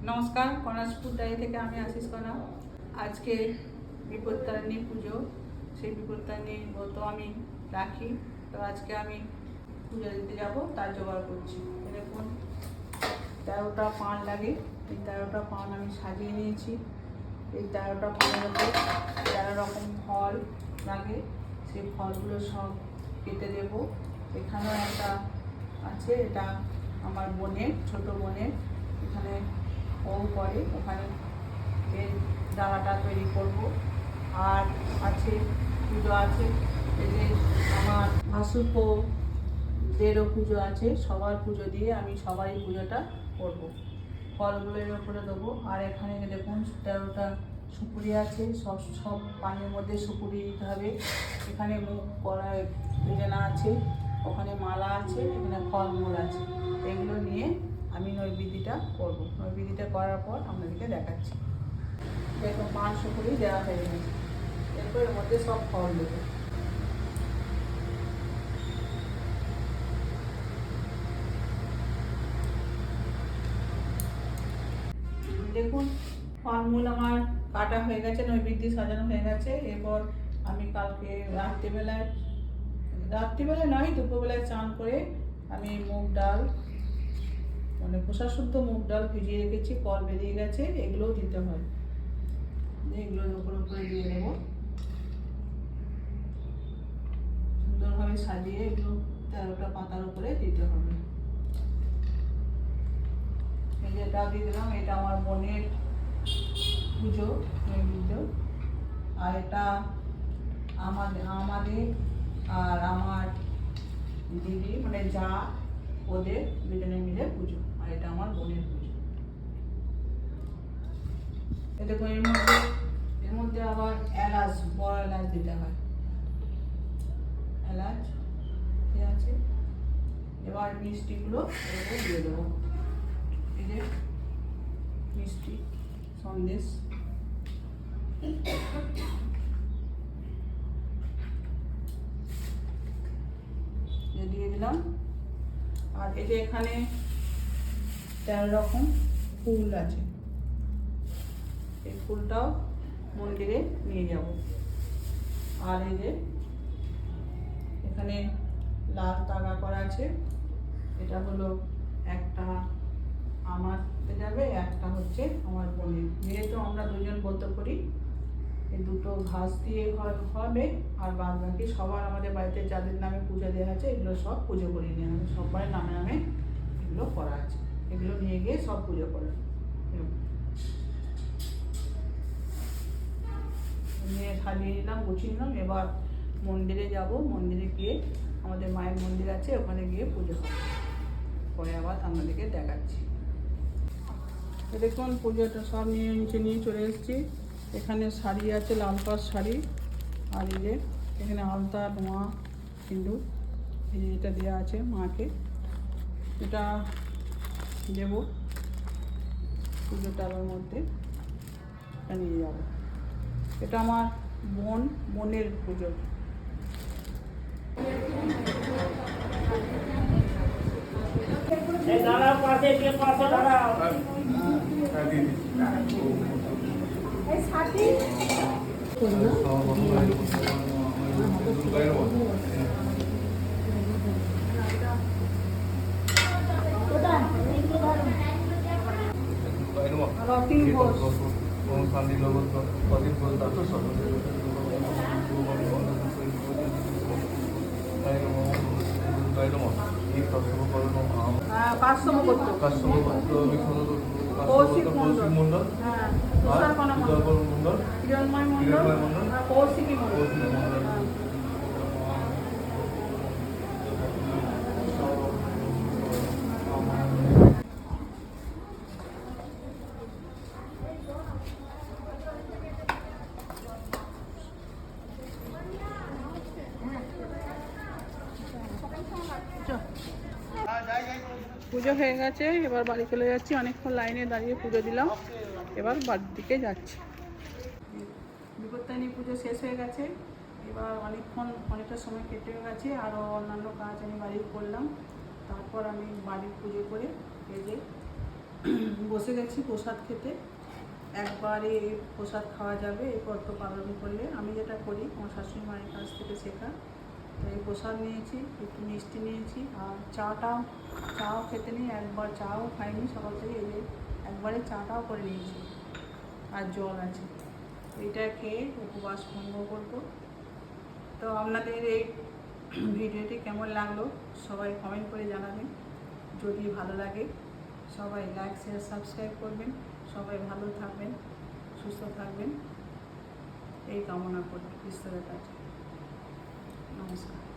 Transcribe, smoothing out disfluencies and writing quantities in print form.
নমস্কার, কনাসপুর ডায়েরি থেকে আমি আশিস কণা। আজকে বিপত্তারিণী পুজো, সেই বিপত্তারিণী ব্রত আমি রাখি। তো আজকে আমি পুজো দিতে যাব, তার জোগাড় করছি। দেখুন 13টা পান লাগে, এই 13টা পান আমি সাজিয়ে নিয়েছি। এই 13টা পানের মধ্যে 13 রকম ফল লাগে, সেই ফলগুলো সব কেটে দেব। এখানেও একটা আছে, এটা আমার বোনের, ছোট বোনের, এখানে ও করে, ওখানে এর ডালাটা তৈরি করব। আর আছে পুজো আছে, এই যে আমার ভাসুরদেরও পুজো আছে, সবার পুজো দিয়ে আমি সবারই পুজোটা করব। ফলগুলো এর উপরে দেবো। আর এখানে দেখুন 13টা সুপুরি আছে, সব পানের মধ্যে সুপুরি দিতে হবে। এখানে মুখ কড়ায় বেদানা আছে, ওখানে মালা আছে, এখানে ফলমূল আছে। এগুলো নিয়ে আমি নৈবেদ্যটা করবো। নৈবেদ্যটা করার পর আপনাদেরকে দেখাচ্ছি। দেখুন পান সুপুরি দেওয়া হয়ে গেছে, এরপর এর মধ্যে সব ফল দেবো। দেখুন ফলমূল আমার কাটা হয়ে গেছে, নৈবেদ্য সাজানো হয়ে গেছে। এরপর আমি কালকে রাত্রিবেলায় নয়, দুপুরবেলায় চান করে আমি মুগ ডাল, মানে খোসা শুদ্ধ মুগ ডাল ভিজিয়ে রেখেছি, কল বেরিয়ে গেছে, এগুলোও দিতে হয়। এগুলো উপরে দিয়ে দেবো, সুন্দরভাবে সাজিয়ে এগুলো 13টা পাতার উপরে দিতে হবে। এই যেটা দিয়ে দিলাম, এটা আমার বোনের পুজো নৈবেদ্য। আর এটা আমাদের আর আমার দিদি, মানে যা, ওদের দুজনে মিলে পুজো। আর এটা আমার বোনের পুজো। এতে এর মধ্যে আবার এলাচ, বড় এলাচ দিতে হয়, এলাচ ঠিক আছে। এবার মিষ্টিগুলো দিয়ে দেবো। এই যে মিষ্টি সন্দেশ, দিয়ে দিলাম। আর এই যে এখানে 13 রকম ফুল আছে, এই ফুলটাও মন্দিরে নিয়ে যাব। আর এই যে এখানে লাল তাগা করা আছে, এটা হলো একটা আমার যাবে, একটা হচ্ছে আমার বোনের। যেহেতু আমরা দুজন ব্রত করি, এই দুটো ঘাস দিয়ে হবে। আর বাদ বাকি সবার আমাদের বাড়িতে যাদের নামে পুজো দেওয়া আছে, এগুলো সব পুজো করিয়ে নেওয়া হবে। সবার নামে নামে এগুলো করা আছে, এগুলো নিয়ে গিয়ে সব পুজো করে নিয়ে সাজিয়ে নিলাম, গুছিয়ে নিলাম। এবার মন্দিরে যাব, মন্দিরে গিয়ে আমাদের মায়ের মন্দির আছে, ওখানে গিয়ে পুজো হবে। পরে আবার আপনাদেরকে দেখাচ্ছি। দেখুন পুজোটা সব নিয়ে চলে এসেছি। এখানে শাড়ি আছে, লাল পাড় শাড়ি। আর এই যে এখানে আলতা, নোয়া, সিঁদুর, এই যে এটা দেওয়া আছে মাকে, এটা দেব পুজো টালার মধ্যে, এটা নিয়ে যাব। এটা আমার বোনের পুজো। দাঁড়াও, পাশে দাঁড়াও। কৌশিক মন্ডল, হিরণময় মন্ডল, কৌশিকী মন্ডল। পুজো হয়ে গেছে, এবার বাড়ি চলে যাচ্ছি। অনেকক্ষণ লাইনে দাঁড়িয়ে পুজো দিলাম, এবার বাড়ির দিকে যাচ্ছি। বিপত্তারিণী পুজো শেষ হয়ে গেছে, এবার অনেকটা সময় কেটে গেছে। আরও অন্যান্য কাজ আমি বাড়ির করলাম। তারপর আমি বাড়ির পুজো করে এই যে বসে গেছি প্রসাদ খেতে। একবারে প্রসাদ খাওয়া যাবে এই ব্রত পালন করলে। আমি যেটা করি আমার শাশুড়ি মায়ের কাছ থেকে শেখা। তো এই প্রসাদ নিয়েছি, একটু মিষ্টি নিয়েছি, আর চাও খেতে নিই। একবার চাও খাইনি সকাল থেকে, এই যে একবারে চাটাও করে নিয়েছি, আর জল আছে। এটা খেয়ে উপবাস ভঙ্গ করবো। তো আপনাদের এই ভিডিওটি কেমন লাগলো সবাই কমেন্ট করে জানাবেন। যদি ভালো লাগে সবাই লাইক শেয়ার সাবস্ক্রাইব করবেন। সবাই ভালো থাকবেন, সুস্থ থাকবেন এই কামনা করি ঈশ্বরের কাছে। নমস্কার।